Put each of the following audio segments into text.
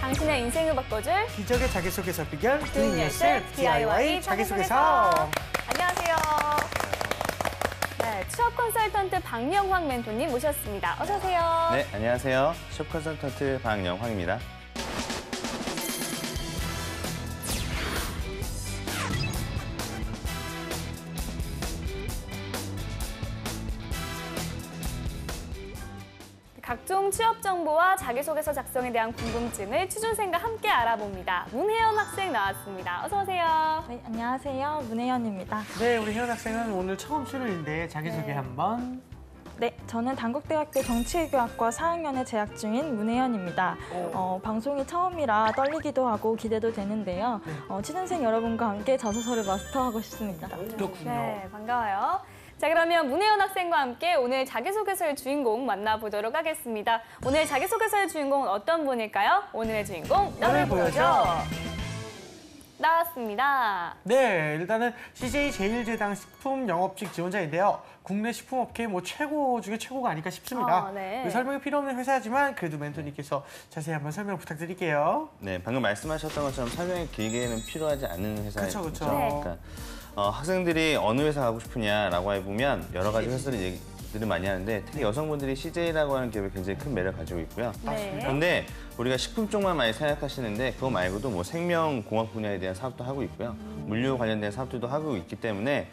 당신의 인생을 바꿔줄 기적의 자기소개서 비결 Doing Yourself DIY 자기소개서. 안녕하세요. 네, 취업 컨설턴트 박영황 멘토님 모셨습니다. 어서 오세요. 네, 안녕하세요. 취업 컨설턴트 박영황입니다. 각종 취업 정보와 자기소개서 작성에 대한 궁금증을 취준생과 함께 알아봅니다. 문혜연 학생 나왔습니다. 어서 오세요. 네, 안녕하세요. 문혜연입니다. 네, 우리 혜연 학생은 오늘 처음 출연인데 자기소개 네. 한번. 네, 저는 단국대학교 정치외교학과 4학년에 재학 중인 문혜연입니다. 방송이 처음이라 떨리기도 하고 기대도 되는데요. 취준생 여러분과 함께 자소서를 마스터하고 싶습니다. 그렇군요. 네, 반가워요. 자, 그러면 문혜연 학생과 함께 오늘 자기소개서의 주인공 만나보도록 하겠습니다. 오늘 자기소개서의 주인공은 어떤 분일까요? 오늘의 주인공 너를 보여줘. 나왔습니다. 네, 일단은 CJ 제일제당 식품영업직 지원자인데요. 국내 식품업계 최고 중에 최고가 아닐까 싶습니다. 네. 설명이 필요 없는 회사지만 그래도 멘토님께서 자세히 한번 설명 부탁드릴게요. 네, 방금 말씀하셨던 것처럼 설명이 길게는 필요하지 않은 회사이죠. 그쵸. 네. 그러니까 학생들이 어느 회사 가고 싶으냐라고 해보면 여러 가지 회사들을 많이 하는데 특히 여성분들이 CJ라고 하는 기업에 굉장히 큰 매력을 가지고 있고요. 네. 그런데 우리가 식품 쪽만 많이 생각하시는데 그거 말고도 뭐 생명공학 분야에 대한 사업도 하고 있고요. 물류 관련된 사업들도 하고 있기 때문에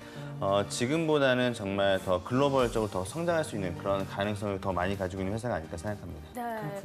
지금보다는 정말 더 글로벌적으로 더 성장할 수 있는 그런 가능성을 더 많이 가지고 있는 회사가 아닐까 생각합니다.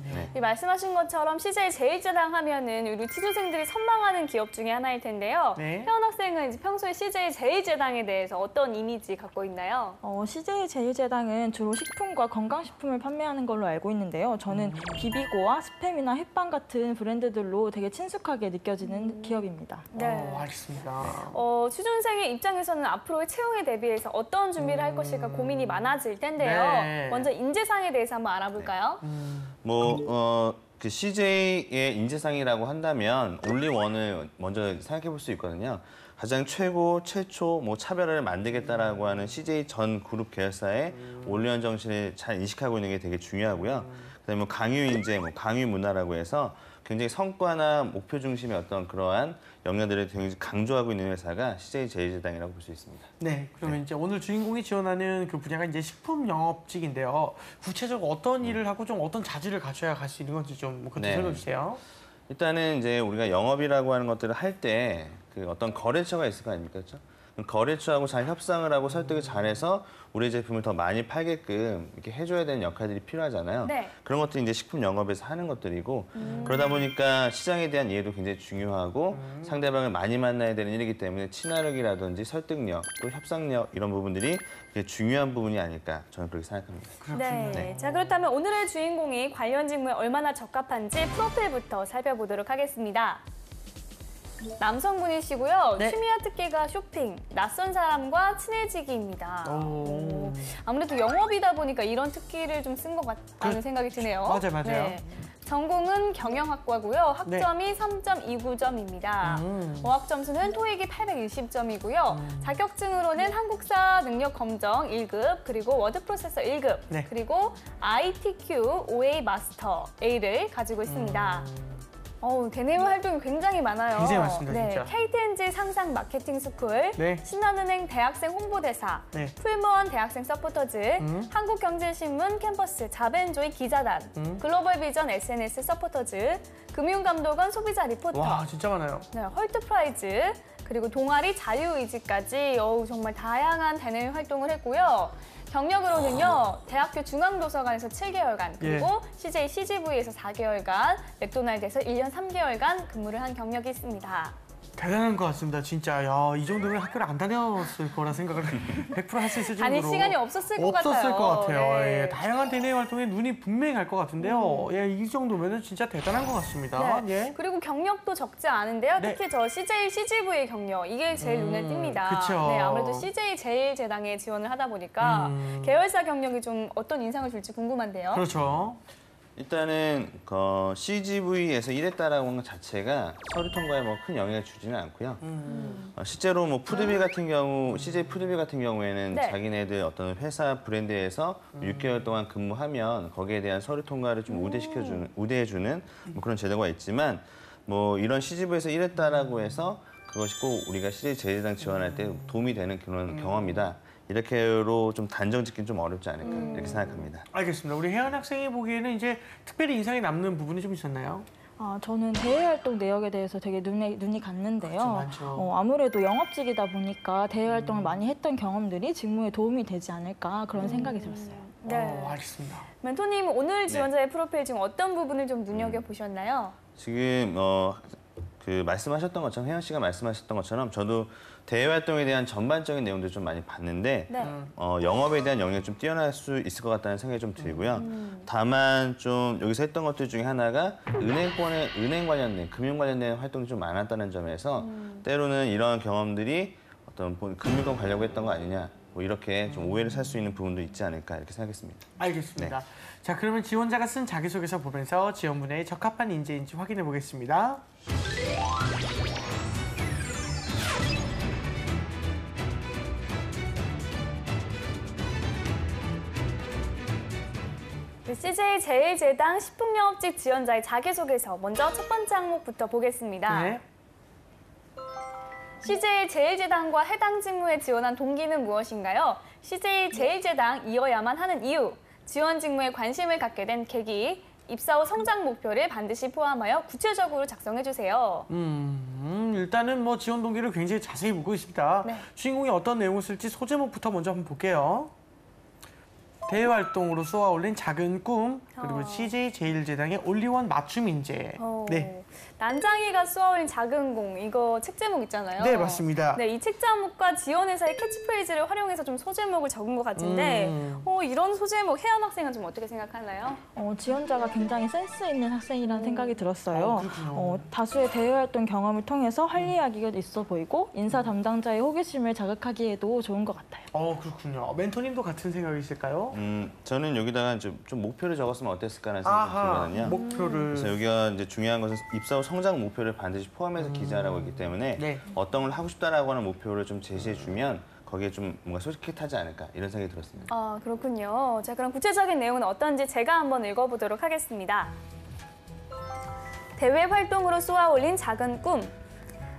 네. 이 말씀하신 것처럼 CJ 제일제당 하면은 우리 취준생들이 선망하는 기업 중에 하나일 텐데요. 네. 혜원 학생은 이제 평소에 CJ 제일제당에 대해서 어떤 이미지 갖고 있나요? CJ 제일제당은 주로 식품과 건강식품을 판매하는 걸로 알고 있는데요. 저는 비비고와 스팸이나 햇반 같은 브랜드들로 되게 친숙하게 느껴지는 기업입니다. 네. 알겠습니다. 취준생의 입장에서는 앞으로의 채용에 대비해서 어떤 준비를 할 것일까 고민이 많아질 텐데요. 네. 먼저 인재상에 대해서 한번 알아볼까요? 그 CJ의 인재상이라고 한다면 올리원을 먼저 생각해 볼 수 있거든요. 가장 최고, 최초, 차별화를 만들겠다라고 하는 CJ 전 그룹 계열사의 올리원 정신을 잘 인식하고 있는 게 되게 중요하고요. 그다음에 강유 인재, 강유 문화라고 해서 굉장히 성과나 목표 중심의 어떤 그러한 역량들을 굉장히 강조하고 있는 회사가 CJ 제일제당이라고 볼 수 있습니다. 네, 그러면 이제 오늘 주인공이 지원하는 그 분야가 이제 식품영업직인데요. 구체적으로 어떤 일을 하고 좀 어떤 자질을 갖춰야 갈 수 있는 건지 좀 그때 설명해 주세요. 일단은 이제 우리가 영업이라고 하는 것들을 할 때 그 어떤 거래처가 있을 거 아닙니까, 그렇죠? 거래처하고 잘 협상을 하고 설득을 잘해서 우리 제품을 더 많이 팔게끔 이렇게 해줘야 되는 역할들이 필요하잖아요. 네. 그런 것들이 이제 식품 영업에서 하는 것들이고 그러다 보니까 시장에 대한 이해도 굉장히 중요하고 상대방을 많이 만나야 되는 일이기 때문에 친화력이라든지 설득력, 또 협상력 이런 부분들이 되게 중요한 부분이 아닐까 저는 그렇게 생각합니다. 네. 네. 자, 그렇다면 오늘의 주인공이 관련 직무에 얼마나 적합한지 프로필부터 살펴보도록 하겠습니다. 남성분이시고요. 네. 취미와 특기가 쇼핑, 낯선 사람과 친해지기입니다. 아무래도 영업이다 보니까 이런 특기를 좀 쓴 것 같다는 생각이 드네요. 맞아요. 전공은 경영학과고요. 학점이 3.29점입니다. 어학 점수는 토익이 820점이고요. 자격증으로는 한국사 능력 검정 1급, 그리고 워드 프로세서 1급, 네. 그리고 ITQ OA 마스터 A를 가지고 있습니다. 대내외 활동이 굉장히 많아요. 굉장히 많습니다, 네, 진짜. KTNG 상상 마케팅 스쿨, 네. 신한은행 대학생 홍보대사, 네. 풀무원 대학생 서포터즈, 한국경제신문 캠퍼스 자벤조이 기자단, 글로벌 비전 SNS 서포터즈, 금융감독원 소비자 리포터, 와, 진짜 많아요. 네, 헐트 프라이즈, 그리고 동아리 자유의지까지 정말 다양한 대내외 활동을 했고요. 경력으로는요, 대학교 중앙도서관에서 7개월간, 그리고 CJ CGV에서 4개월간, 맥도날드에서 1년 3개월간 근무를 한 경력이 있습니다. 대단한 것 같습니다. 진짜 이 정도면 학교를 안 다녔을 거라 생각을 100% 할 수 있을 정도로 다닐 시간이 없었을 것 같아요. 없었을 것 같아요. 네. 예, 다양한 대내 활동에 눈이 분명히 갈 것 같은데요. 예, 이 정도면 진짜 대단한 것 같습니다. 네. 예. 그리고 경력도 적지 않은데요. 네. 특히 저 CJ CGV의 경력, 이게 제일 눈에 띕니다. 그쵸. 네, 아무래도 CJ 제일제당에 지원을 하다 보니까 계열사 경력이 좀 어떤 인상을 줄지 궁금한데요. 그렇죠. 일단은 CGV에서 일했다라고 하는 것 자체가 서류 통과에 뭐 큰 영향을 주지는 않고요. 실제로 뭐 푸드빌 같은 경우, CJ 푸드빌 같은 경우에는 네. 자기네들 어떤 회사 브랜드에서 6개월 동안 근무하면 거기에 대한 서류 통과를 좀 우대해주는 뭐 그런 제도가 있지만 뭐 이런 CGV에서 일했다라고 해서 그것이 꼭 우리가 CJ 제일제당 지원할 때 도움이 되는 그런 경험이다. 이렇게로 좀 단정 짓기는 좀 어렵지 않을까 이렇게 생각합니다. 알겠습니다. 우리 혜연 학생이 보기에는 이제 특별히 인상이 남는 부분이 좀 있었나요? 저는 대외활동 내역에 대해서 되게 눈이 갔는데요. 그렇죠, 많죠. 아무래도 영업직이다 보니까 대외활동을 많이 했던 경험들이 직무에 도움이 되지 않을까 그런 생각이 들었어요. 네. 알겠습니다. 멘토님 오늘 지원자의 프로필 중 어떤 부분을 좀 눈여겨보셨나요? 지금 그 말씀하셨던 것처럼 혜연 씨가 말씀하셨던 것처럼 저도 대외 활동에 대한 전반적인 내용들 좀 많이 봤는데 네. 영업에 대한 영역이 좀 뛰어날 수 있을 것 같다는 생각이 좀 들고요. 다만 좀 여기서 했던 것들 중에 하나가 은행 관련된 금융 관련된 활동이 좀 많았다는 점에서 때로는 이러한 경험들이 어떤 금융권 가려고 했던 거 아니냐 뭐 이렇게 좀 오해를 살 수 있는 부분도 있지 않을까 이렇게 생각했습니다. 알겠습니다. 네. 자, 그러면 지원자가 쓴 자기소개서 보면서 지원 분야에 적합한 인재인지 확인해 보겠습니다. CJ 제일제당 식품영업직 지원자의 자기소개서 먼저 첫 번째 항목부터 보겠습니다. 네. CJ 제일제당과 해당 직무에 지원한 동기는 무엇인가요? CJ 제일제당 이어야만 하는 이유, 지원 직무에 관심을 갖게 된 계기, 입사 후 성장 목표를 반드시 포함하여 구체적으로 작성해 주세요. 일단은 뭐 지원 동기를 굉장히 자세히 묻고 있습니다. 네. 주인공이 어떤 내용을 쓸지 소제목부터 먼저 한번 볼게요. 대외 활동으로 쏘아 올린 작은 꿈, 그리고 CJ 제일제당의 올리원 맞춤 인재. 네. 난장이가 쏘아올린 작은 공, 이거 책 제목 있잖아요. 네, 맞습니다. 네, 이 책 제목과 지원회사의 캐치프레이즈를 활용해서 좀 소제목을 적은 것 같은데 이런 소제목 혜연 학생은 좀 어떻게 생각하나요? 지원자가 굉장히 센스 있는 학생이라는 생각이 들었어요. 그렇군요. 다수의 대외활동 경험을 통해서 할 이야기가 있어 보이고 인사 담당자의 호기심을 자극하기에도 좋은 것 같아요. 그렇군요. 멘토님도 같은 생각이실까요? 저는 여기다가 좀 목표를 적었으면 어땠을까라는 생각이 들거든요. 목표를. 그래서 여기가 이제 중요한 것은 입사 후 성장 목표를 반드시 포함해서 기재하라고 있기 때문에 네. 어떤 걸 하고 싶다라고 하는 목표를 좀 제시해 주면 거기에 좀 뭔가 솔직하지 않을까 이런 생각이 들었습니다. 아, 그렇군요. 자, 그럼 구체적인 내용은 어떤지 제가 한번 읽어보도록 하겠습니다. 대외 활동으로 쏘아올린 작은 꿈.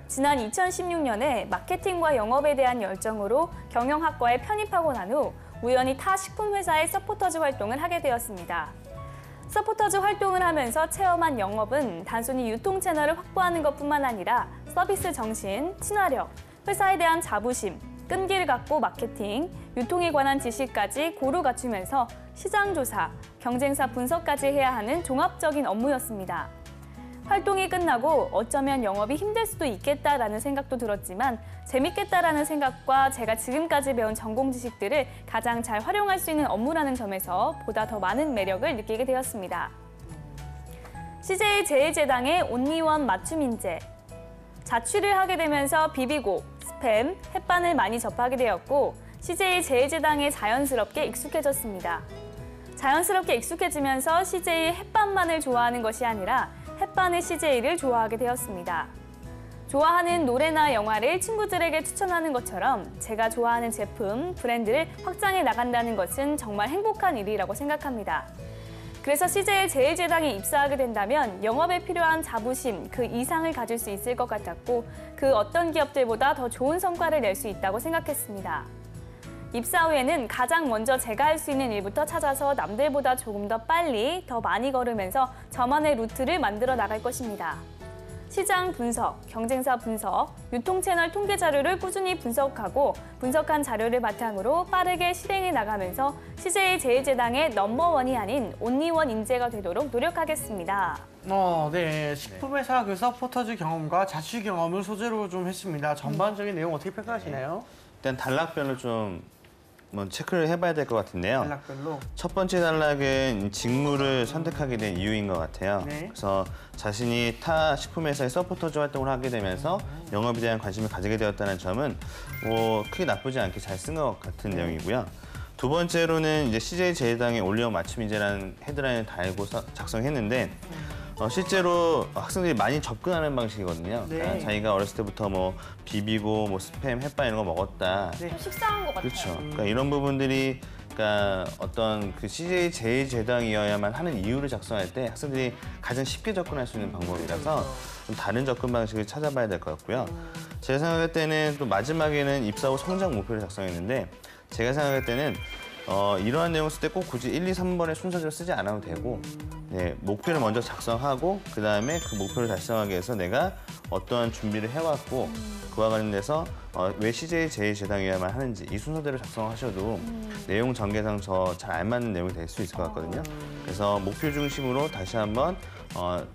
지난 2016년에 마케팅과 영업에 대한 열정으로 경영학과에 편입하고 난 후 우연히 타 식품회사의 서포터즈 활동을 하게 되었습니다. 서포터즈 활동을 하면서 체험한 영업은 단순히 유통 채널을 확보하는 것뿐만 아니라 서비스 정신, 친화력, 회사에 대한 자부심, 끈기를 갖고 마케팅, 유통에 관한 지식까지 고루 갖추면서 시장 조사, 경쟁사 분석까지 해야 하는 종합적인 업무였습니다. 활동이 끝나고 어쩌면 영업이 힘들 수도 있겠다라는 생각도 들었지만 재밌겠다라는 생각과 제가 지금까지 배운 전공 지식들을 가장 잘 활용할 수 있는 업무라는 점에서 보다 더 많은 매력을 느끼게 되었습니다. CJ 제일제당의 온리원 맞춤 인재. 자취를 하게 되면서 비비고, 스팸, 햇반을 많이 접하게 되었고 CJ 제일제당에 자연스럽게 익숙해졌습니다. 자연스럽게 익숙해지면서 CJ 햇반만을 좋아하는 것이 아니라 햇반의 CJ를 좋아하게 되었습니다. 좋아하는 노래나 영화를 친구들에게 추천하는 것처럼 제가 좋아하는 제품, 브랜드를 확장해 나간다는 것은 정말 행복한 일이라고 생각합니다. 그래서 CJ 제일제당에 입사하게 된다면 영업에 필요한 자부심, 그 이상을 가질 수 있을 것 같았고 그 어떤 기업들보다 더 좋은 성과를 낼 수 있다고 생각했습니다. 입사 후에는 가장 먼저 제가 할 수 있는 일부터 찾아서 남들보다 조금 더 빨리, 더 많이 걸으면서 저만의 루트를 만들어 나갈 것입니다. 시장 분석, 경쟁사 분석, 유통채널 통계 자료를 꾸준히 분석하고 분석한 자료를 바탕으로 빠르게 실행해 나가면서 CJ 제일제당의 넘버원이 아닌 온리원 인재가 되도록 노력하겠습니다. 네. 식품회사 그 서포터즈 경험과 자취 경험을 소재로 좀 했습니다. 전반적인 내용 어떻게 평가하시나요? 일단 단락별로 좀 체크를 해봐야 될 것 같은데요. 단락별로. 첫 번째 단락은 직무를 선택하게 된 이유인 것 같아요. 네. 그래서 자신이 타 식품회사의 서포터즈 활동을 하게 되면서 영업에 대한 관심을 가지게 되었다는 점은 크게 나쁘지 않게 잘 쓴 것 같은 내용이고요. 두 번째로는 이제 CJ 제일제당의 올리원 맞춤 인재라는 헤드라인을 달고 작성했는데 실제로 학생들이 많이 접근하는 방식이거든요. 네. 그러니까 자기가 어렸을 때부터 뭐 비비고 뭐 스팸, 햇반 이런 거 먹었다. 네. 좀 식상한 것 같아요. 그렇죠. 그러니까 이런 부분들이 그러니까 어떤 그 CJ 제일제당이어야만 하는 이유를 작성할 때 학생들이 가장 쉽게 접근할 수 있는 방법이라서 좀 다른 접근 방식을 찾아봐야 될 것 같고요. 제가 생각할 때는 또 마지막에는 입사 후 성장 목표를 작성했는데 제가 생각할 때는 이러한 내용을 쓸 때 꼭 굳이 1, 2, 3번의 순서대로 쓰지 않아도 되고 네, 목표를 먼저 작성하고 그다음에 그 목표를 달성하기 위해서 내가 어떠한 준비를 해왔고 그와 관련돼서 왜 CJ 제일제당이어야만 하는지 이 순서대로 작성하셔도 내용 전개상 잘 알맞는 내용이 될 수 있을 것 같거든요. 그래서 목표 중심으로 다시 한번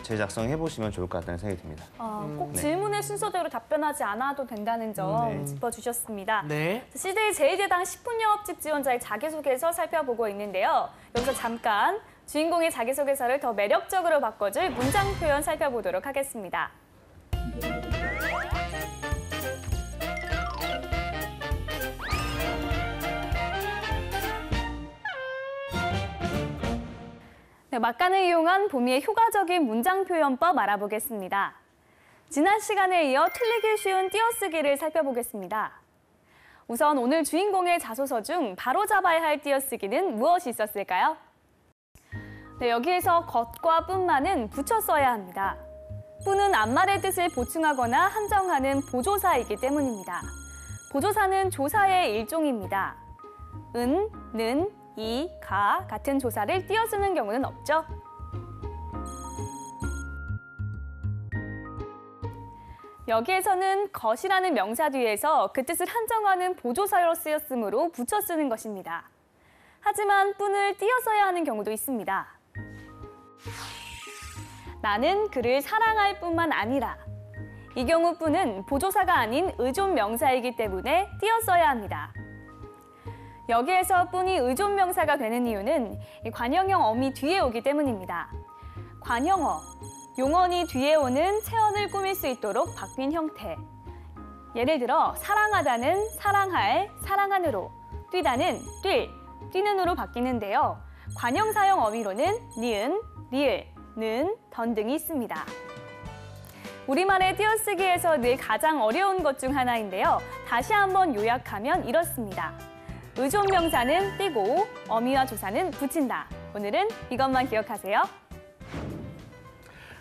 재작성해 보시면 좋을 것 같다는 생각이 듭니다. 꼭 네. 질문의 순서대로 답변하지 않아도 된다는 점 짚어주셨습니다. 네. CJ 제일제당 10분 영업직 지원자의 자기소개서 살펴보고 있는데요. 여기서 잠깐 주인공의 자기소개서를 더 매력적으로 바꿔줄 문장 표현 살펴보도록 하겠습니다. 네, 막간을 이용한 보미의 효과적인 문장 표현법 알아보겠습니다. 지난 시간에 이어 틀리기 쉬운 띄어쓰기를 살펴보겠습니다. 우선 오늘 주인공의 자소서 중 바로잡아야 할 띄어쓰기는 무엇이 있었을까요? 네, 여기에서 것과 뿐만은 붙여 써야 합니다. 뿐은 앞말의 뜻을 보충하거나 한정하는 보조사이기 때문입니다. 보조사는 조사의 일종입니다. 은, 는, 이, 가 같은 조사를 띄어쓰는 경우는 없죠. 여기에서는 것이라는 명사 뒤에서 그 뜻을 한정하는 보조사로 쓰였으므로 붙여 쓰는 것입니다. 하지만 뿐을 띄어써야 하는 경우도 있습니다. 나는 그를 사랑할 뿐만 아니라 이 경우 뿐은 보조사가 아닌 의존 명사이기 때문에 띄어써야 합니다. 여기에서 뿐이 의존 명사가 되는 이유는 관형형 어미 뒤에 오기 때문입니다. 관형어, 용언이 뒤에 오는 체언을 꾸밀 수 있도록 바뀐 형태. 예를 들어 사랑하다는 사랑할, 사랑한으로, 뛰다는 뛸, 뛰는으로 바뀌는데요. 관형사형 어미로는 니은, 리을, 는, 던 등이 있습니다. 우리말의 띄어쓰기에서 늘 가장 어려운 것 중 하나인데요. 다시 한번 요약하면 이렇습니다. 의존 명사는 띄고 어미와 조사는 붙인다. 오늘은 이것만 기억하세요.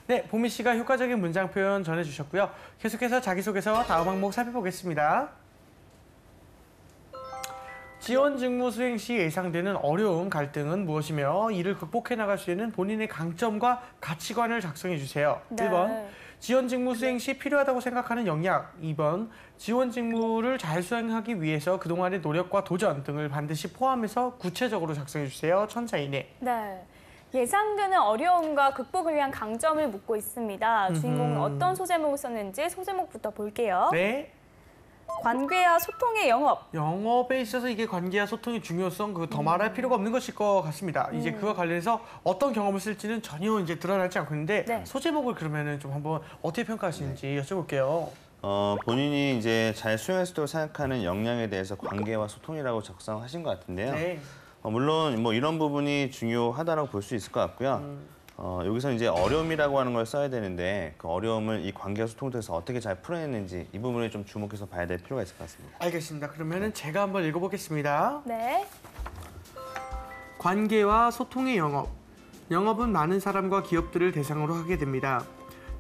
네, 보미 씨가 효과적인 문장 표현 전해주셨고요. 계속해서 자기소개서 다음 항목 살펴보겠습니다. 지원 직무 수행 시 예상되는 어려움, 갈등은 무엇이며 이를 극복해 나갈 수 있는 본인의 강점과 가치관을 작성해 주세요. 네. 1번, 지원 직무 수행 시 필요하다고 생각하는 역량. 2번, 지원 직무를 잘 수행하기 위해서 그동안의 노력과 도전 등을 반드시 포함해서 구체적으로 작성해 주세요. 천자 이내. 네. 예상되는 어려움과 극복을 위한 강점을 묻고 있습니다. 주인공은 어떤 소제목을 썼는지 소제목부터 볼게요. 네. 관계와 소통의 영업. 영업에 있어서 이게 관계와 소통의 중요성 그거 더 말할 필요가 없는 것일 것 같습니다. 이제 그와 관련해서 어떤 경험을 쓸지는 전혀 이제 드러나지 않고 있는데 네. 소제목을 그러면은 좀 한번 어떻게 평가하시는지 여쭤볼게요. 본인이 이제 잘 수행할 수 있다고 생각하는 역량에 대해서 관계와 소통이라고 작성하신 것 같은데요. 네. 물론 뭐 이런 부분이 중요하다고 볼 수 있을 것 같고요. 여기서 이제 어려움이라고 하는 걸 써야 되는데 그 어려움을 이 관계와 소통을 통해서 어떻게 잘 풀어냈는지 이 부분을 좀 주목해서 봐야 될 필요가 있을 것 같습니다. 알겠습니다. 그러면은 제가 한번 읽어보겠습니다. 네. 관계와 소통의 영업. 영업은 많은 사람과 기업들을 대상으로 하게 됩니다.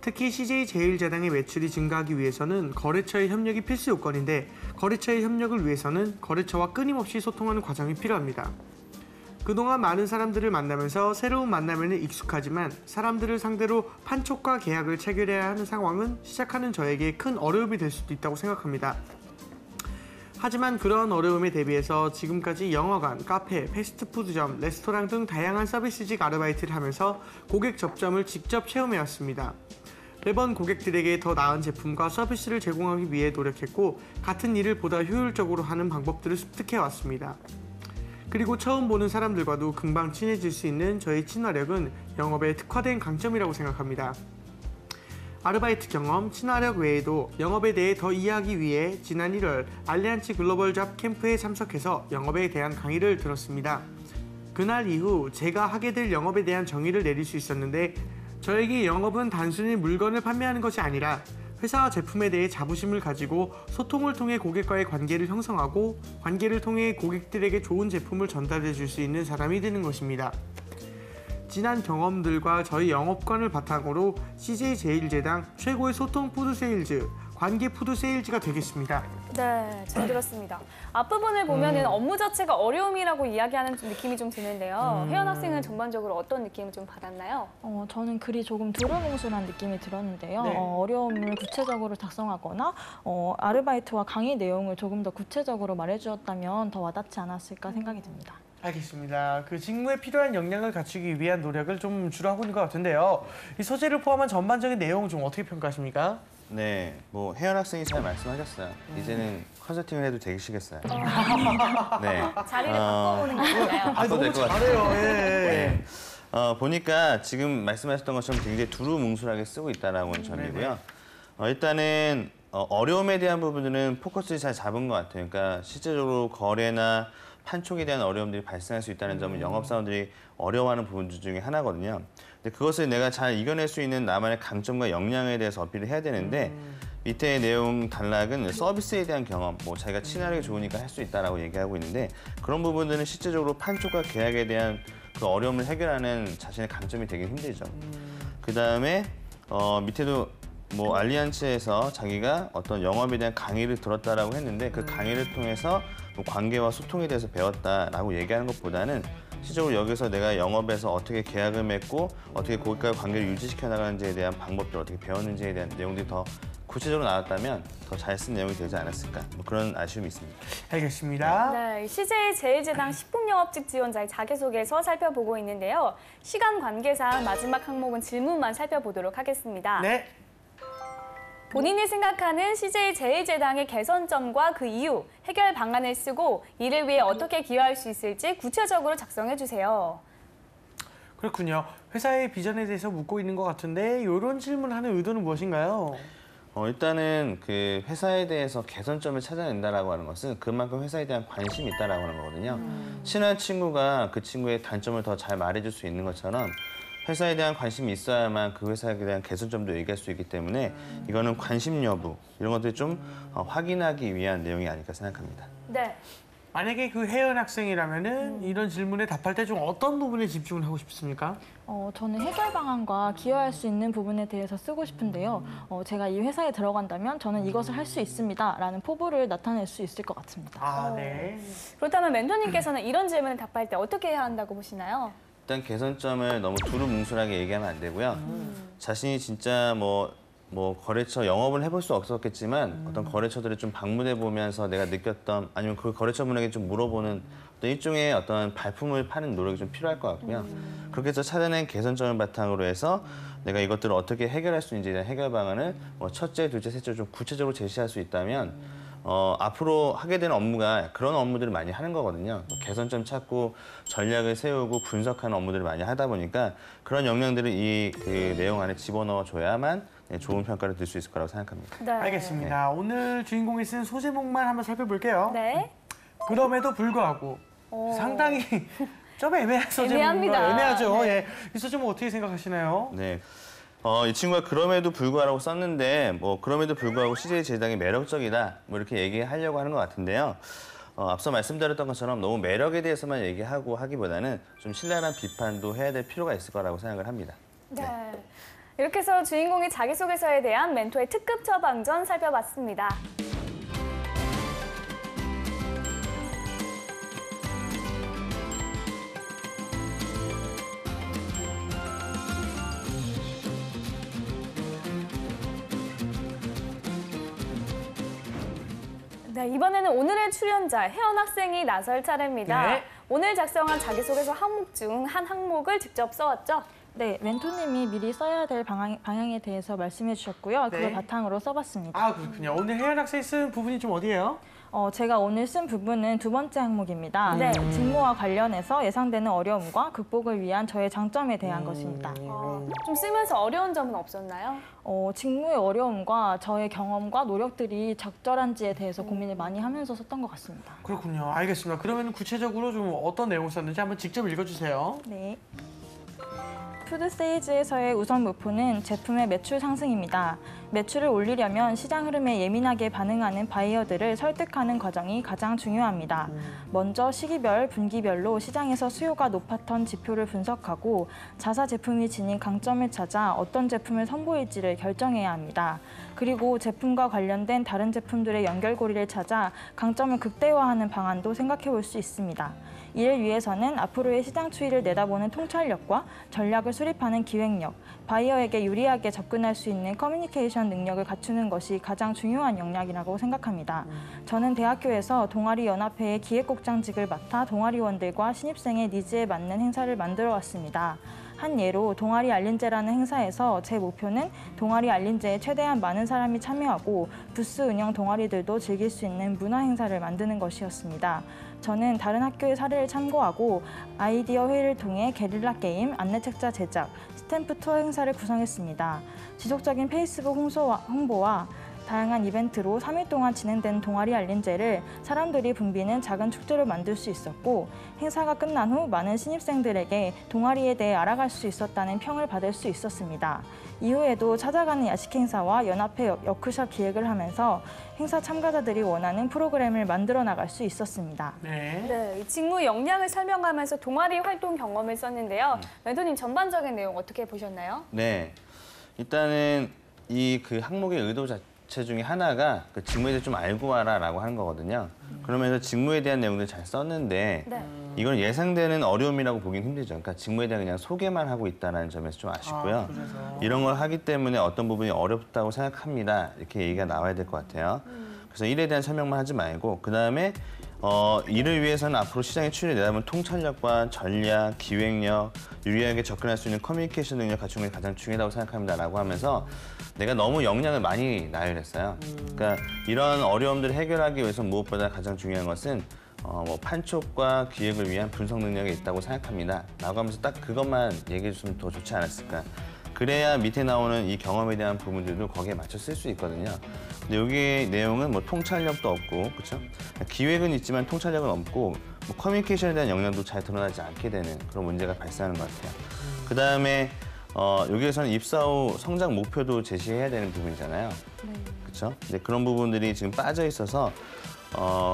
특히 CJ 제일제당의 매출이 증가하기 위해서는 거래처의 협력이 필수 요건인데 거래처의 협력을 위해서는 거래처와 끊임없이 소통하는 과정이 필요합니다. 그동안 많은 사람들을 만나면서 새로운 만남에는 익숙하지만 사람들을 상대로 판촉과 계약을 체결해야 하는 상황은 시작하는 저에게 큰 어려움이 될 수도 있다고 생각합니다. 하지만 그러한 어려움에 대비해서 지금까지 영화관, 카페, 패스트푸드점, 레스토랑 등 다양한 서비스직 아르바이트를 하면서 고객 접점을 직접 체험해왔습니다. 매번 고객들에게 더 나은 제품과 서비스를 제공하기 위해 노력했고 같은 일을 보다 효율적으로 하는 방법들을 습득해왔습니다. 그리고 처음 보는 사람들과도 금방 친해질 수 있는 저의 친화력은 영업에 특화된 강점이라고 생각합니다. 아르바이트 경험, 친화력 외에도 영업에 대해 더 이해하기 위해 지난 1월 알리안츠 글로벌 잡 캠프에 참석해서 영업에 대한 강의를 들었습니다. 그날 이후 제가 하게 될 영업에 대한 정의를 내릴 수 있었는데 저에게 영업은 단순히 물건을 판매하는 것이 아니라 회사와 제품에 대해 자부심을 가지고 소통을 통해 고객과의 관계를 형성하고 관계를 통해 고객들에게 좋은 제품을 전달해 줄 수 있는 사람이 되는 것입니다. 지난 경험들과 저희 영업관을 바탕으로 CJ제일제당 최고의 소통 푸드 세일즈, 관계 푸드 세일즈가 되겠습니다. 네, 잘 들었습니다. 앞부분을 보면은 업무 자체가 어려움이라고 이야기하는 느낌이 좀 드는데요. 혜연 학생은 전반적으로 어떤 느낌을 좀 받았나요? 저는 글이 조금 두루뭉술한 느낌이 들었는데요. 네. 어려움을 구체적으로 작성하거나 아르바이트와 강의 내용을 조금 더 구체적으로 말해주었다면 더 와닿지 않았을까 생각이 듭니다. 알겠습니다. 그 직무에 필요한 역량을 갖추기 위한 노력을 좀 주로 하고 있는 것 같은데요. 이 소재를 포함한 전반적인 내용을 좀 어떻게 평가하십니까? 네, 뭐 혜연 학생이 잘 말씀하셨어요. 이제는 컨설팅을 해도 되시겠어요. 네. 자리를 바꿔보는 게 아닌가요? 바꿔도 될 것 같아요. 잘해요. 예. 네. 보니까 지금 말씀하셨던 것처럼 굉장히 두루뭉술하게 쓰고 있다는 점이고요. 일단은 어려움에 대한 부분들은 포커스를 잘 잡은 것 같아요. 그러니까 실제적으로 거래나 판촉에 대한 어려움들이 발생할 수 있다는 점은 영업사원들이 어려워하는 부분 중에 하나거든요. 근데 그것을 내가 잘 이겨낼 수 있는 나만의 강점과 역량에 대해서 어필을 해야 되는데 밑에 내용 단락은 서비스에 대한 경험, 뭐 자기가 친화력이 좋으니까 할 수 있다라고 얘기하고 있는데 그런 부분들은 실제적으로 판촉과 계약에 대한 그 어려움을 해결하는 자신의 강점이 되게 힘들죠. 그 다음에 밑에도 뭐 알리안츠에서 자기가 어떤 영업에 대한 강의를 들었다라고 했는데 그 강의를 통해서 뭐 관계와 소통에 대해서 배웠다라고 얘기하는 것보다는 실제로 여기서 내가 영업에서 어떻게 계약을 맺고 어떻게 고객과의 관계를 유지시켜 나가는지에 대한 방법들 어떻게 배웠는지에 대한 내용들이 더 구체적으로 나왔다면 더 잘 쓴 내용이 되지 않았을까 뭐 그런 아쉬움이 있습니다. 알겠습니다. 네, CJ제일제당 식품영업직 지원자의 자기소개서 살펴보고 있는데요. 시간 관계상 마지막 항목은 질문만 살펴보도록 하겠습니다. 네. 본인이 생각하는 CJ제일제당의 개선점과 그 이유, 해결 방안을 쓰고 이를 위해 어떻게 기여할 수 있을지 구체적으로 작성해 주세요. 그렇군요. 회사의 비전에 대해서 묻고 있는 것 같은데 이런 질문하는 의도는 무엇인가요? 일단은 그 회사에 대해서 개선점을 찾아낸다라고 하는 것은 그만큼 회사에 대한 관심이 있다라고 하는 거거든요. 친한 친구가 그 친구의 단점을 더 잘 말해줄 수 있는 것처럼 회사에 대한 관심이 있어야만 그 회사에 대한 개선점도 얘기할 수 있기 때문에 이거는 관심 여부 이런 것들을 좀 확인하기 위한 내용이 아닐까 생각합니다. 네. 만약에 그 혜연 학생이라면은 이런 질문에 답할 때 좀 어떤 부분에 집중을 하고 싶습니까? 저는 해결 방안과 기여할 수 있는 부분에 대해서 쓰고 싶은데요. 제가 이 회사에 들어간다면 저는 이것을 할 수 있습니다. 라는 포부를 나타낼 수 있을 것 같습니다. 아, 네. 그렇다면 멘토님께서는 이런 질문에 답할 때 어떻게 해야 한다고 보시나요? 일단 개선점을 너무 두루뭉술하게 얘기하면 안 되고요. 자신이 진짜 뭐 거래처 영업을 해볼 수 없었겠지만 어떤 거래처들을 좀 방문해 보면서 내가 느꼈던 아니면 그 거래처분에게 좀 물어보는 어떤 일종의 어떤 발품을 파는 노력이 좀 필요할 것 같고요. 그렇게 해서 찾아낸 개선점을 바탕으로 해서 내가 이것들을 어떻게 해결할 수 있는지에 대한 해결 방안을 뭐 첫째, 둘째, 셋째 좀 구체적으로 제시할 수 있다면 앞으로 하게 되는 업무가 그런 업무들을 많이 하는 거거든요. 개선점 찾고 전략을 세우고 분석하는 업무들을 많이 하다 보니까 그런 역량들을 이 그 내용 안에 집어넣어 줘야만 좋은 평가를 들 수 있을 거라고 생각합니다. 네. 알겠습니다. 오늘 주인공이 쓴 소제목만 한번 살펴볼게요. 네. 그럼에도 불구하고 상당히 좀 애매한 소제목인 애매합니다. 거 애매하죠. 네. 예. 이 소제목 어떻게 생각하시나요? 네. 이 친구가 그럼에도 불구하고 썼는데 뭐 그럼에도 불구하고 CJ제일제당이 매력적이다 뭐 이렇게 얘기하려고 하는 것 같은데요. 앞서 말씀드렸던 것처럼 너무 매력에 대해서만 얘기하고 하기보다는 좀 신랄한 비판도 해야 될 필요가 있을 거라고 생각을 합니다. 네. 이렇게 해서 주인공의 자기소개서에 대한 멘토의 특급 처방전 살펴봤습니다. 네, 이번에는 오늘의 출연자 혜연 학생이 나설 차례입니다. 네. 오늘 작성한 자기소개서 항목 중 한 항목을 직접 써왔죠? 네, 멘토님이 미리 써야 될 방향에 대해서 말씀해 주셨고요. 그걸 네. 바탕으로 써봤습니다. 아, 그렇군요. 오늘 혜연 학생이 쓴 부분이 좀 어디예요? 제가 오늘 쓴 부분은 두 번째 항목입니다. 네. 직무와 관련해서 예상되는 어려움과 극복을 위한 저의 장점에 대한 것입니다. 좀 쓰면서 어려운 점은 없었나요? 직무의 어려움과 저의 경험과 노력들이 적절한지에 대해서 고민을 많이 하면서 썼던 것 같습니다. 그렇군요. 알겠습니다. 그러면 구체적으로 좀 어떤 내용을 썼는지 한번 직접 읽어주세요. 네. 푸드세이즈에서의 우선 목표는 제품의 매출 상승입니다. 매출을 올리려면 시장 흐름에 예민하게 반응하는 바이어들을 설득하는 과정이 가장 중요합니다. 먼저 시기별, 분기별로 시장에서 수요가 높았던 지표를 분석하고 자사 제품이 지닌 강점을 찾아 어떤 제품을 선보일지를 결정해야 합니다. 그리고 제품과 관련된 다른 제품들의 연결고리를 찾아 강점을 극대화하는 방안도 생각해 볼 수 있습니다. 이를 위해서는 앞으로의 시장 추이를 내다보는 통찰력과 전략을 수립하는 기획력, 바이어에게 유리하게 접근할 수 있는 커뮤니케이션 능력을 갖추는 것이 가장 중요한 역량이라고 생각합니다. 저는 대학교에서 동아리 연합회의 기획국장직을 맡아 동아리원들과 신입생의 니즈에 맞는 행사를 만들어 왔습니다. 한 예로 동아리 알린제라는 행사에서 제 목표는 동아리 알린제에 최대한 많은 사람이 참여하고 부스 운영 동아리들도 즐길 수 있는 문화 행사를 만드는 것이었습니다. 저는 다른 학교의 사례를 참고하고 아이디어 회의를 통해 게릴라 게임, 안내책자 제작, 스탬프 투어 행사를 구성했습니다. 지속적인 페이스북 홍보와 다양한 이벤트로 3일 동안 진행된 동아리 알린제를 사람들이 붐비는 작은 축제로 만들 수 있었고 행사가 끝난 후 많은 신입생들에게 동아리에 대해 알아갈 수 있었다는 평을 받을 수 있었습니다. 이후에도 찾아가는 야식 행사와 연합회 워크숍 기획을 하면서 행사 참가자들이 원하는 프로그램을 만들어 나갈 수 있었습니다. 네. 네, 이 직무 역량을 설명하면서 동아리 활동 경험을 썼는데요. 멘토님 전반적인 내용 어떻게 보셨나요? 네, 일단은 이 그 항목의 의도 자체 중에 하나가 그 직무에 대해 좀 알고 와라라고 하는 거거든요. 그러면서 직무에 대한 내용들 잘 썼는데 네. 이건 예상되는 어려움이라고 보긴 힘들죠. 그러니까 직무에 대한 그냥 소개만 하고 있다는 점에서 좀 아쉽고요. 그래서. 이런 걸 하기 때문에 어떤 부분이 어렵다고 생각합니다. 이렇게 얘기가 나와야 될 것 같아요. 그래서 일에 대한 설명만 하지 말고 그다음에 이를 위해서는 앞으로 시장의 추이를 내다보는 통찰력과 전략, 기획력, 유리하게 접근할 수 있는 커뮤니케이션 능력 갖추는 게 가장 중요하다고 생각합니다라고 하면서 내가 너무 역량을 많이 나열했어요. 그러니까 이런 어려움들을 해결하기 위해서 무엇보다 가장 중요한 것은 판촉과 기획을 위한 분석 능력이 있다고 생각합니다. 라고 하면서 딱 그것만 얘기해 줬으면 더 좋지 않았을까. 그래야 밑에 나오는 이 경험에 대한 부분들도 거기에 맞춰 쓸 수 있거든요. 근데 여기 내용은 뭐 통찰력도 없고, 그렇죠? 기획은 있지만 통찰력은 없고, 뭐 커뮤니케이션에 대한 역량도 잘 드러나지 않게 되는 그런 문제가 발생하는 것 같아요. 그 다음에 여기에서는 입사 후 성장 목표도 제시해야 되는 부분이잖아요. 그렇죠? 근데 그런 부분들이 지금 빠져 있어서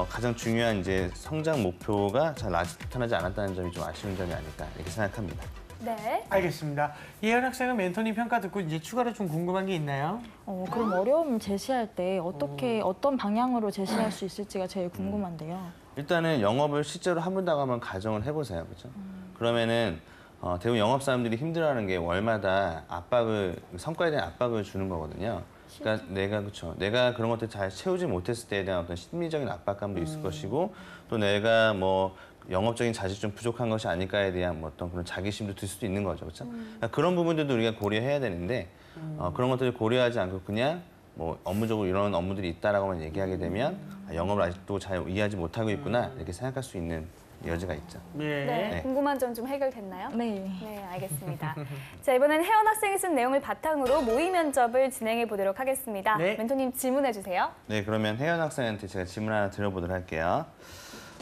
가장 중요한 이제 성장 목표가 잘 나타나지 않았다는 점이 좀 아쉬운 점이 아닐까 이렇게 생각합니다. 네. 알겠습니다. 이혜연 학생은 멘토님 평가 듣고 이제 추가로 좀 궁금한 게 있나요? 그럼 어려움을 제시할 때 어떤 방향으로 제시할 수 있을지가 제일 궁금한데요. 일단은 영업을 실제로 한 번 더 한번 가정을 해보세요. 그렇죠? 그러면은 대부분 영업 사람들이 힘들어하는 게 월마다 성과에 대한 압박을 주는 거거든요. 그러니까 내가 그런 것들 잘 채우지 못했을 때에 대한 어떤 심리적인 압박감도 있을 것이고 또 내가 뭐 영업적인 자질이 좀 부족한 것이 아닐까에 대한 뭐 어떤 그런 자기심도 들 수도 있는 거죠, 그렇죠? 그러니까 그런 부분들도 우리가 고려해야 되는데 그런 것들을 고려하지 않고 그냥 뭐 업무적으로 이런 업무들이 있다라고만 얘기하게 되면 영업을 아직도 잘 이해하지 못하고 있구나 이렇게 생각할 수 있는 여지가 있죠. 네. 네. 궁금한 점 좀 해결됐나요? 네. 네, 알겠습니다. 자, 이번엔 혜연 학생이 쓴 내용을 바탕으로 모의 면접을 진행해 보도록 하겠습니다. 네. 멘토님 질문해 주세요. 네, 그러면 혜연 학생한테 제가 질문 하나 드려보도록 할게요.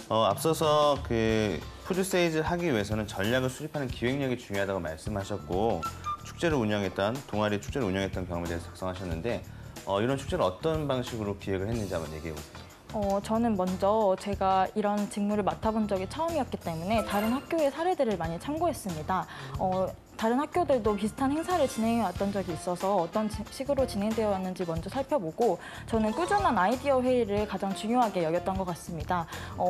앞서서 그 푸드세이즈를 하기 위해서는 전략을 수립하는 기획력이 중요하다고 말씀하셨고 동아리 축제를 운영했던 경험에 대해서 작성하셨는데 이런 축제를 어떤 방식으로 기획을 했는지 한번 얘기해 보세요. 저는 먼저 제가 이런 직무를 맡아본 적이 처음이었기 때문에 다른 학교의 사례들을 많이 참고했습니다. 다른 학교들도 비슷한 행사를 진행해 왔던 적이 있어서 어떤 식으로 진행되어 왔는지 먼저 살펴보고 저는 꾸준한 아이디어 회의를 가장 중요하게 여겼던 것 같습니다.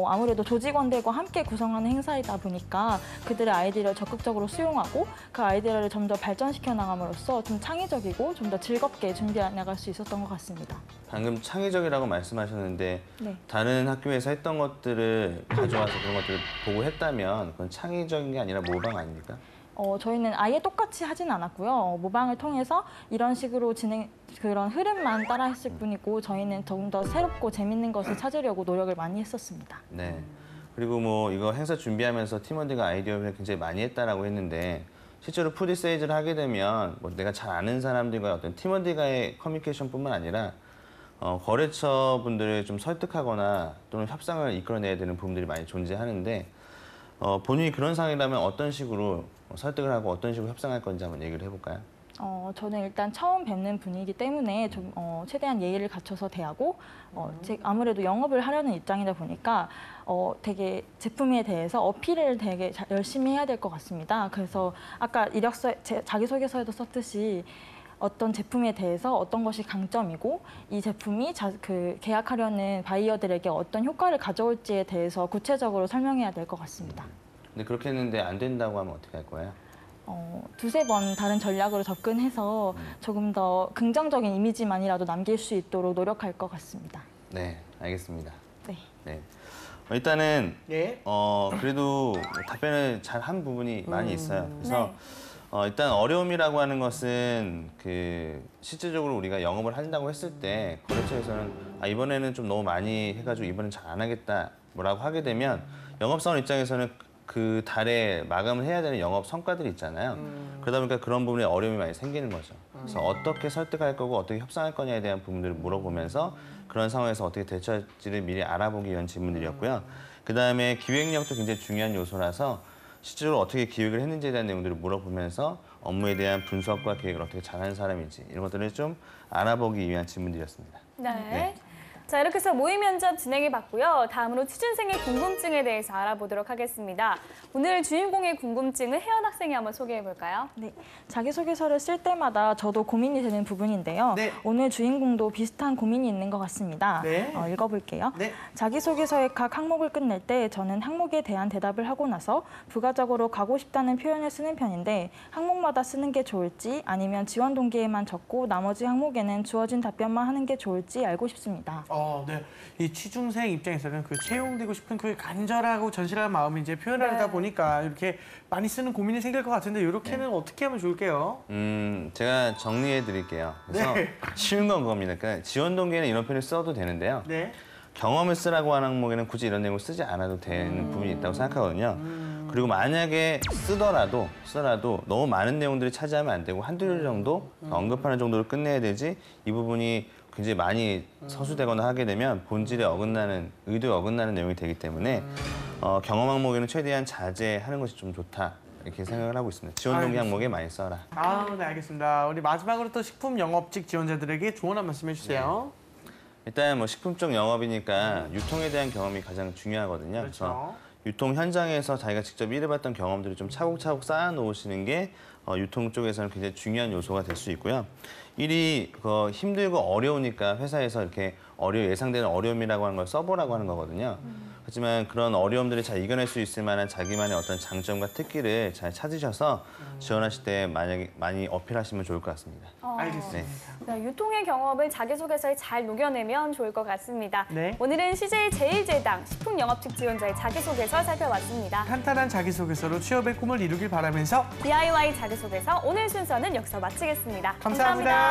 아무래도 조직원들과 함께 구성하는 행사이다 보니까 그들의 아이디어를 적극적으로 수용하고 그 아이디어를 좀 더 발전시켜 나감으로써 좀 창의적이고 좀 더 즐겁게 준비해 나갈 수 있었던 것 같습니다. 방금 창의적이라고 말씀하셨는데 네. 다른 학교에서 했던 것들을 가져와서 그런 것들을 보고 했다면 그건 창의적인 게 아니라 모방 아닙니까? 저희는 아예 똑같이 하진 않았고요. 모방을 통해서 이런 식으로 그런 흐름만 따라 했을 뿐이고 저희는 조금 더 새롭고 재밌는 것을 찾으려고 노력을 많이 했었습니다. 네. 그리고 뭐 이거 행사 준비하면서 팀원들과 아이디어를 굉장히 많이 했다라고 했는데 실제로 푸디 세일즈를 하게 되면 뭐 내가 잘 아는 사람들과 어떤 팀원들과의 커뮤니케이션뿐만 아니라 거래처 분들을 좀 설득하거나 또는 협상을 이끌어내야 되는 부분들이 많이 존재하는데 본인이 그런 상황이라면 어떤 식으로 설득을 하고 어떤 식으로 협상할 건지 한번 얘기를 해볼까요? 저는 일단 처음 뵙는 분이기 때문에 좀 최대한 예의를 갖춰서 대하고 아무래도 영업을 하려는 입장이다 보니까 되게 제품에 대해서 어필을 되게 열심히 해야 될 것 같습니다. 그래서 아까 자기소개서에도 썼듯이 어떤 제품에 대해서 어떤 것이 강점이고 이 제품이 계약하려는 바이어들에게 어떤 효과를 가져올지에 대해서 구체적으로 설명해야 될 것 같습니다. 근데 그렇게 했는데 안 된다고 하면 어떻게 할 거예요? 두세 번 다른 전략으로 접근해서 조금 더 긍정적인 이미지만이라도 남길 수 있도록 노력할 것 같습니다. 네, 알겠습니다. 네. 네. 일단은 예. 그래도 답변을 잘 한 부분이 많이 있어요. 그래서 일단 어려움이라고 하는 것은 실질적으로 우리가 영업을 한다고 했을 때 거래처에서는 이번에는 좀 너무 많이 해가지고 이번엔 잘 안 하겠다 뭐라고 하게 되면 영업사원 입장에서는 그 달에 마감을 해야 되는 영업 성과들이 있잖아요. 그러다 보니까 그런 부분에 어려움이 많이 생기는 거죠. 그래서 어떻게 설득할 거고 어떻게 협상할 거냐에 대한 부분들을 물어보면서 그런 상황에서 어떻게 대처할지를 미리 알아보기 위한 질문들이었고요. 그다음에 기획력도 굉장히 중요한 요소라서 실제로 어떻게 기획을 했는지에 대한 내용들을 물어보면서 업무에 대한 분석과 계획을 어떻게 잘하는 사람인지 이런 것들을 좀 알아보기 위한 질문들이었습니다. 네. 자, 이렇게 해서 모의 면접 진행해봤고요. 다음으로 취준생의 궁금증에 대해서 알아보도록 하겠습니다. 오늘 주인공의 궁금증은 혜연 학생이 한번 소개해볼까요? 네, 자기소개서를 쓸 때마다 저도 고민이 되는 부분인데요. 네. 오늘 주인공도 비슷한 고민이 있는 것 같습니다. 네. 읽어볼게요. 네. 자기소개서의 각 항목을 끝낼 때 저는 항목에 대한 대답을 하고 나서 부가적으로 가고 싶다는 표현을 쓰는 편인데 항목마다 쓰는 게 좋을지 아니면 지원 동기에만 적고 나머지 항목에는 주어진 답변만 하는 게 좋을지 알고 싶습니다. 네. 이 취중생 입장에서는 채용되고 싶은 간절하고 전실한 마음을 이제 표현하다 보니까 이렇게 많이 쓰는 고민이 생길 것 같은데 이렇게는 어떻게 하면 좋을게요? 제가 정리해 드릴게요. 그래서 쉬운 건 그겁니다. 그러니까 지원 동기에는 이런 표현을 써도 되는데요. 네. 경험을 쓰라고 하는 항목에는 굳이 이런 내용을 쓰지 않아도 되는 부분이 있다고 생각하거든요. 그리고 만약에 쓰더라도 너무 많은 내용들을 차지하면 안 되고 한두 줄 정도 언급하는 정도로 끝내야 되지 이 부분이 굉장히 많이 서술되거나 하게 되면 본질에 의도에 어긋나는 내용이 되기 때문에 경험 항목에는 최대한 자제하는 것이 좀 좋다. 이렇게 생각을 하고 있습니다. 지원 동기 항목에 많이 써라. 네, 알겠습니다. 우리 마지막으로 또 식품 영업직 지원자들에게 조언 한 말씀 해주세요. 일단 뭐 식품 쪽 영업이니까 유통에 대한 경험이 가장 중요하거든요. 그렇죠. 그래서 유통 현장에서 자기가 직접 일해봤던 경험들을 좀 차곡차곡 쌓아놓으시는 게 유통 쪽에서는 굉장히 중요한 요소가 될 수 있고요. 일이 힘들고 어려우니까 회사에서 이렇게 예상되는 어려움이라고 하는 걸 써보라고 하는 거거든요. 하지만 그런 어려움들을 잘 이겨낼 수 있을 만한 자기만의 어떤 장점과 특기를 잘 찾으셔서 지원하실 때 만약에 많이 어필하시면 좋을 것 같습니다. 알겠습니다. 네, 유통의 경험을 자기소개서에 잘 녹여내면 좋을 것 같습니다. 네. 오늘은 CJ 제일제당 식품영업직 지원자의 자기소개서 살펴봤습니다. 간단한 자기소개서로 취업의 꿈을 이루길 바라면서 DIY 자기소개서 오늘 순서는 여기서 마치겠습니다. 감사합니다.